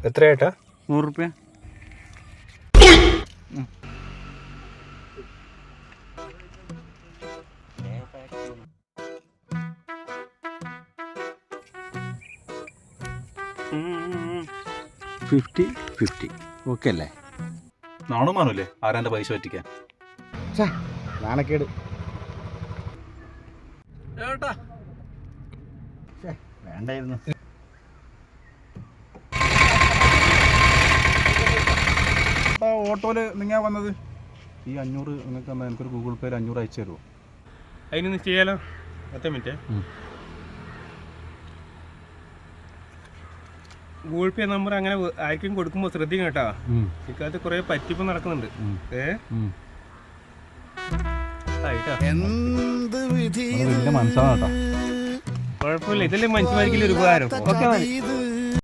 എത്രയായിട്ടാ? 100 റുപ്യ. $50 ഓക്കെ അല്ലേ? നാണുമാനല്ലേ ആരാൻ്റെ പൈസ പറ്റിക്കാൻ? നാണക്കേട്. വേണ്ടായിരുന്നു. ഓട്ടോയില് നിങ്ങൾ വന്നത് ഈ 500 നിങ്ങൾക്ക് തന്നാൽ എനിക്കൊരു ഗൂഗിൾ പേയിൽ 500 അയച്ചു തരുമോ? അതിനൊന്ന് ചെയ്യാലോ. ഒറ്റ മിനിറ്റ്. ഗൂഗിൾ പേ നമ്പർ അങ്ങനെ ആർക്കും കൊടുക്കുമ്പോൾ ശ്രദ്ധിക്കണം കേട്ടോ. ഇക്കാലത്ത് കുറേ പറ്റിപ്പ് നടക്കുന്നുണ്ട്. വലിയ മനസ്സാണ് കേട്ടോ. കുഴപ്പമില്ല, ഇതല്ലേ മനുഷ്യന്മാർക്കില്ല ഒരു ഉപകാരം. ഓക്കെ.